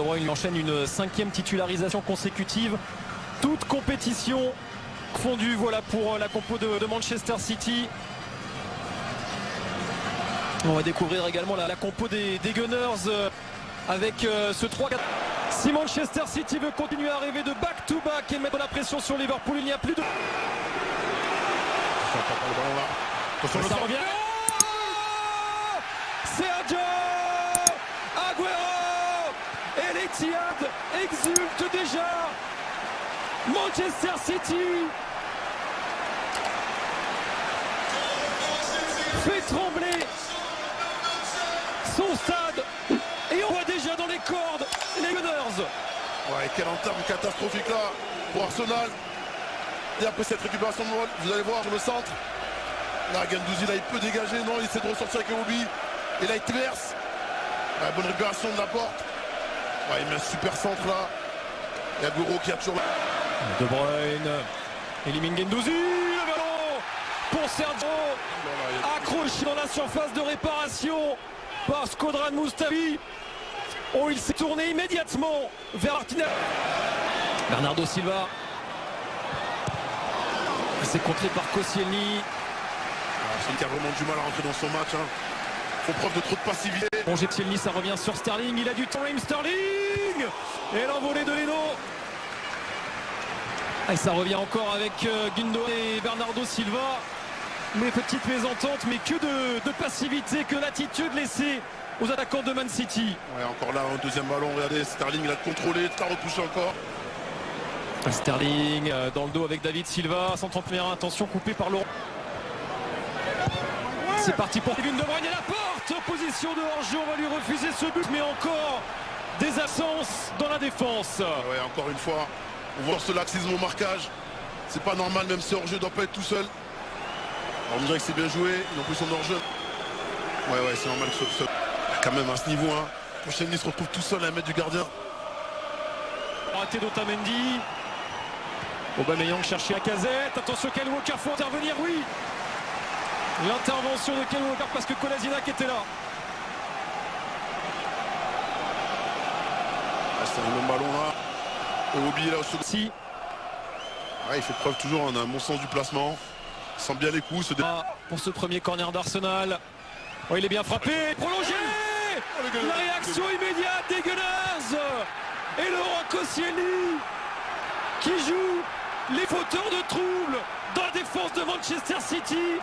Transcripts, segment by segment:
De Bruyne enchaîne une 5e titularisation consécutive. Toute compétition fondue, voilà pour la compo de Manchester City. On va découvrir également la compo des Gunners avec ce 3-4. Si Manchester City veut continuer à rêver de back-to-back et mettre la pression sur Liverpool, il n'y a plus de... Ça revient. Sergio Aguero et l'Etihad exulte déjà. Manchester City fait trembler son stade et on voit déjà dans les cordes les Gunners. Ouais, quelle entame catastrophique là pour Arsenal. Et après cette récupération de balle, vous allez voir le centre. Là, Guendouzi, là, il peut dégager. Non, il essaie de ressortir avec Iwobi. Et là, il traverse. Ouais, bonne récupération de la porte. Ouais, il met un super centre là. Et Aguero qui a toujours là. De Bruyne élimine Guendouzi. Le ballon pour Sergio. Accroché dans la surface de réparation par Shkodran Mustafi. Oh, il s'est tourné immédiatement vers Martinez. Bernardo Silva. C'est contré par Koscielny. C'est qui a vraiment du mal à rentrer dans son match. Hein. Faut preuve de trop de passivité. Bon, Koscielny, ça revient sur Sterling. Il a du temps. Sterling. Et l'envolée de Leno. Et ça revient encore avec Gundo et Bernardo Silva. Les petites mésententes, mais que de passivité, que l'attitude laissée aux attaquants de Man City. Ouais, encore là, un deuxième ballon. Regardez, Sterling l'a contrôlé, l'a repoussé encore. Sterling dans le dos avec David Silva. Centre en première intention, coupé par Laurent. C'est parti pour Kevin De Bruyne et la porte. Position de hors-jeu, on va lui refuser ce but, mais encore des absences dans la défense. Ouais, encore une fois, on voit ce laxisme au marquage. C'est pas normal, même si hors-jeu doit pas être tout seul. Alors, on dirait que c'est bien joué, ils ont pris son hors-jeu. Ouais, c'est normal que ce quand même à ce niveau. Hein. Koscielny se retrouve tout seul à mettre du gardien. Raté d'Otamendi. Aubameyang cherchait Lacazette. Attention, Kyle Walker, faut intervenir, oui. L'intervention de Kyle Walker parce que Kolasinac était là. C'est le même ballon là. Et Obi là au second. Si. Ouais, il fait preuve toujours d'un bon sens du placement. Il sent bien les coups. Pour ce premier corner d'Arsenal. Oh, il est bien frappé. Prolongé. La réaction immédiate des Gunners. Et Laurent Koscielny qui joue les fauteurs de trouble dans la défense de Manchester City.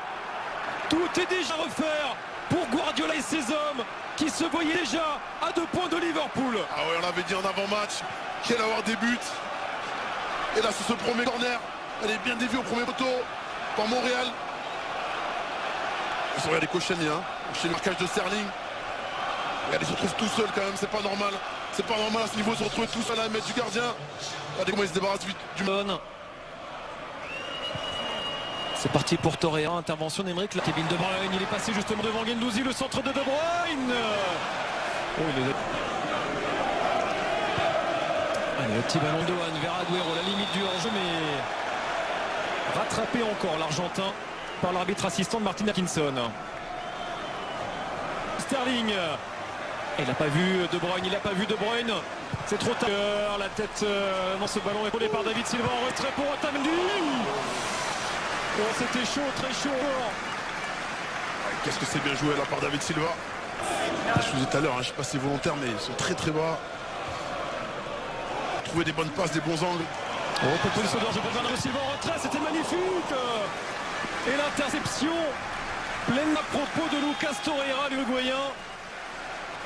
Tout est déjà à refaire pour Guardiola et ses hommes qui se voyaient déjà à 2 points de Liverpool. Ah ouais, on l'avait dit en avant-match qu'il allait avoir des buts. Et là, sur ce premier corner, elle est bien déviée au premier poteau par Montréal. Ils ont regardé Koscielny, hein, chez le marquage de Sterling. Regardez, il se retrouve tout seul quand même, c'est pas normal. C'est pas normal à ce niveau de se retrouver tout seul à mettre du gardien. Regardez comment il se débarrasse vite du monde. C'est parti pour Torreira, intervention d'Emeric. Kevin De Bruyne, il est passé justement devant Guendouzi, le centre de De Bruyne. Oh, allez, le petit ballon de One vers Aguero, la limite du hors-jeu, mais rattrapé encore l'Argentin par l'arbitre assistant de Martin Atkinson. Sterling. Il n'a pas vu De Bruyne, il n'a pas vu De Bruyne. C'est trop tard. La tête dans ce ballon épaulé par David Silva en retrait pour Otamendi. Oh, c'était chaud, très chaud. Qu'est-ce que c'est bien joué là par David Silva. Je vous disais tout à l'heure, hein, je ne sais pas si c'est volontaire, mais ils sont très très bas. Trouver des bonnes passes, des bons angles. Oh, position d'orge pour Bernardo Silva en retrait, c'était magnifique. Et l'interception pleine à propos de Lucas Torreira, l'Uruguayen.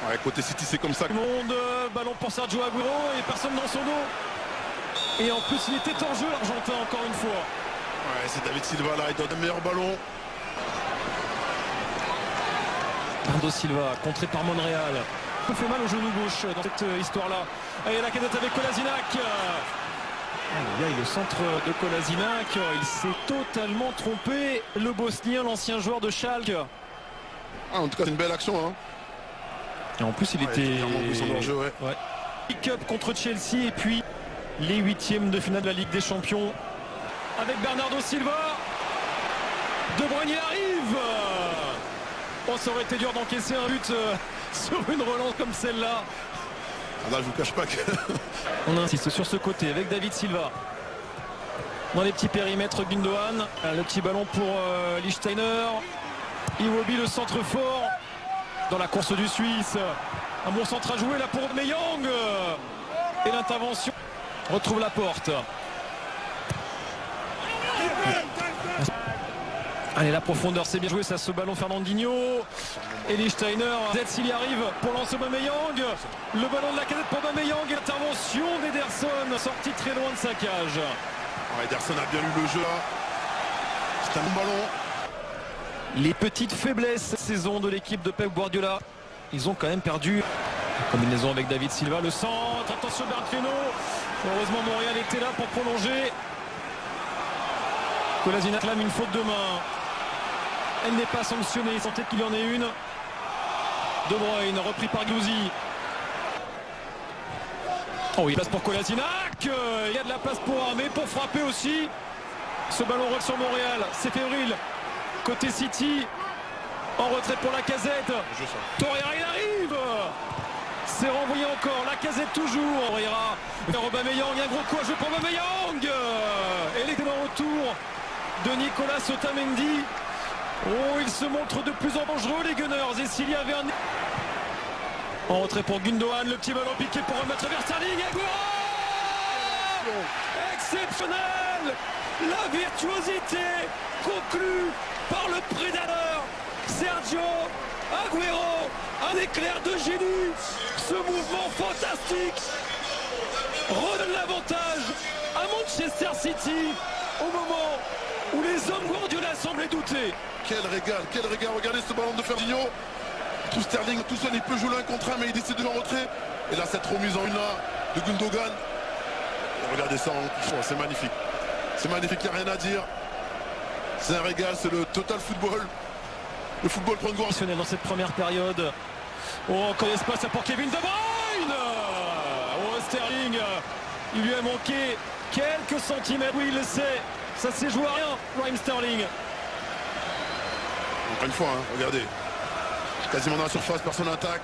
Ouais, côté City, c'est comme ça. Monde, ballon pour Sergio Aguero et personne dans son dos. Et en plus, il était en jeu, l'Argentin, encore une fois. Ouais, c'est David Silva là, il donne un meilleur ballon. Bernardo Silva, contré par Monreal. Ça fait mal au genou gauche dans cette histoire-là. Et la cadette avec Kolasinac. Il y a le centre de Kolasinac. Il s'est totalement trompé. Le Bosnien, l'ancien joueur de Schalke. Ah, en tout cas, c'est une belle action. Hein. Et en plus, il était... Jeu, ouais. Cup contre Chelsea et puis les 8e de finale de la Ligue des Champions. Avec Bernardo Silva. De Bruyne, il arrive. Oh, ça aurait été dur d'encaisser un but sur une relance comme celle-là. Là, je vous cache pas que... On insiste sur ce côté avec David Silva. Dans les petits périmètres, Gundogan. Le petit ballon pour Lichtsteiner. Iwobi, le centre fort. Dans la course du Suisse. Un bon centre à jouer là pour Aubameyang. Et l'intervention. Retrouve la porte. Allez, la profondeur, c'est bien joué, ça, ce ballon Fernandinho. Et Lichtsteiner, s'il y arrive pour lancer Aubameyang. Le ballon de la casette pour Aubameyang et l'intervention d'Ederson, sorti très loin de sa cage. Ouais, Ederson a bien lu le jeu là. C'est un bon ballon. Les petites faiblesses cette saison de l'équipe de Pep Guardiola. Ils ont quand même perdu. Combinaison avec David Silva, le centre. Attention Bernd. Heureusement Montréal était là pour prolonger. Kolasinac clame une faute de main. Elle n'est pas sanctionnée, sans tête qu'il y en ait une. De Bruyne, repris par Gouzi. Oh oui, place pour Kolasinac. Il y a de la place pour Armé, pour frapper aussi. Ce ballon roule sur Montréal, c'est fébrile. Côté City, en retrait pour la casette. Torreira, il arrive. C'est renvoyé encore, la casette toujours. Torreira vers Aubameyang, un gros coup à jouer pour Aubameyang. Et l'excellent retour de Nicolas Otamendi. Oh, il se montre de plus en plus dangereux les Gunners. Et s'il y avait un... En retrait pour Gundogan, le petit ballon piqué pour remettre vers Sterling. Exceptionnel. La virtuosité conclue par le prédateur Sergio Agüero. Un éclair de génie. Ce mouvement fantastique redonne l'avantage à Manchester City au moment où les hommes Guardiola semblaient douter. Quel régal. Regardez ce ballon de Fernandinho. Tout Sterling, tout seul, il peut jouer l'un contre un, mais il décide de jouer en retrait. Et là, cette remise en une là de Gundogan. Et regardez ça, c'est magnifique. C'est magnifique, il n'y a rien à dire. C'est un régal, c'est le total football. Le football prend goût. Dans cette première période. Oh, encore l'espace pour Kevin De Bruyne. Oh, Sterling, il lui a manqué quelques centimètres. Oui, il le sait. Ça s'est joué à rien, Raheem Sterling. Encore une fois, hein, regardez. Quasiment dans la surface, personne n'attaque.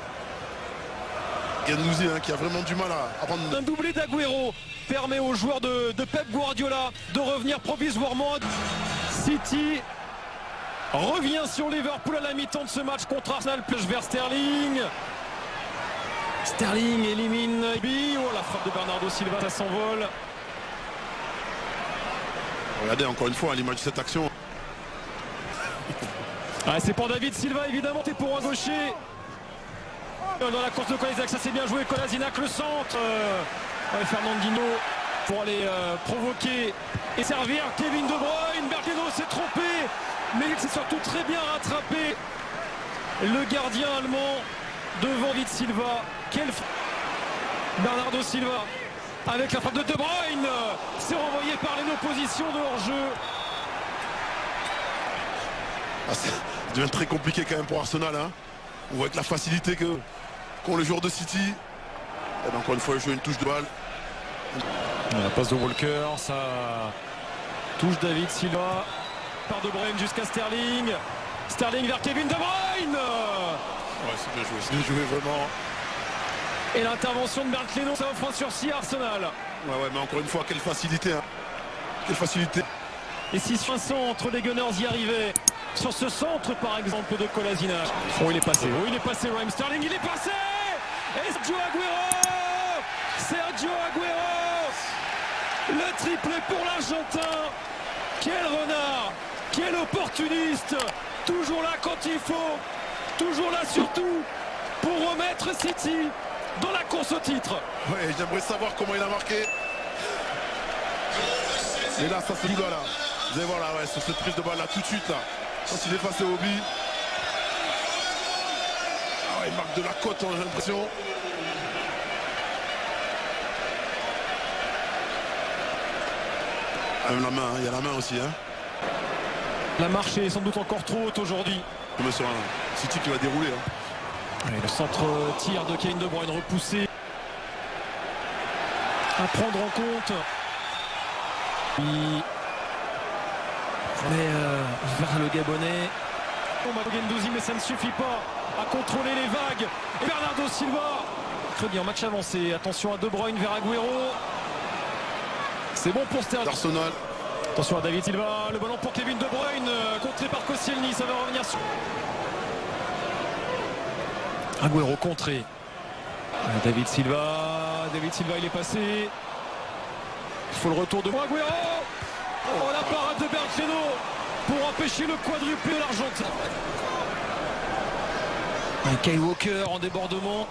Guendouzi qui a vraiment du mal à prendre... Un doublé d'Agüero permet aux joueurs de Pep Guardiola de revenir provisoirement. City revient sur Liverpool à la mi-temps de ce match contre Arsenal. Plage vers Sterling. Sterling élimine Iwobi. Oh, la frappe de Bernardo Silva, ça s'envole. Regardez encore une fois à l'image de cette action. Ah, c'est pour David Silva évidemment, c'est pour un gaucher. Dans la course de Kolasinac, ça c'est bien joué. Kolasinac le centre. Fernandinho pour aller provoquer et servir Kevin De Bruyne. Bernd s'est trompé, mais il s'est surtout très bien rattrapé. Le gardien allemand devant David Silva. Bernardo Silva avec la frappe de De Bruyne. C'est renvoyé par les oppositions de hors-jeu. Ça devient très compliqué quand même pour Arsenal. Hein. On voit avec la facilité qu'ont les joueurs de City. Et encore une fois, il joue une touche de balle. La passe de Walker, ça touche David Silva. Par De Bruyne jusqu'à Sterling. Sterling vers Kevin De Bruyne. Ouais, c'est bien joué vraiment. Et l'intervention de Bernd, ça offre un sursis à Arsenal. Ouais, mais encore une fois, quelle facilité. Hein. Quelle facilité. Et si sur un centre, les Gunners y arrivaient. Sur ce centre, par exemple, de Kolasinac. Oh, il est passé. Raheem Sterling, il est passé. Et Sergio Agüero. Le triplé pour l'Argentin. Quel renard. Quel opportuniste. Toujours là quand il faut. Toujours là surtout pour remettre City dans la course au titre. Ouais, j'aimerais savoir comment il a marqué. Et là, ça se doit là. Vous allez voir là, ouais, sur cette prise de balle là, tout de suite là. Quand il est face à Obi. Ah ouais, il marque de la côte, j'ai l'impression. Ah, même la main, il y a la main aussi. Hein. La marche est sans doute encore trop haute aujourd'hui. Comme sur un City qui va dérouler. Hein. Allez, le centre tir de Kevin De Bruyne repoussé. À prendre en compte. Vers le Gabonais. Gendouzi, mais ça ne suffit pas à contrôler les vagues. Et Bernardo Silva mercredi en match avancé. Attention à De Bruyne vers Agüero. C'est bon pour Sterling. Arsenal. Attention à David Silva, le ballon pour Kevin De Bruyne, contré par Koscielny, ça va revenir sur... Agüero contré. David Silva il est passé. Il faut le retour de Agüero. Oh, la parade de Bergeno pour empêcher le quadruplé de l'Argentin. Kyle Walker en débordement.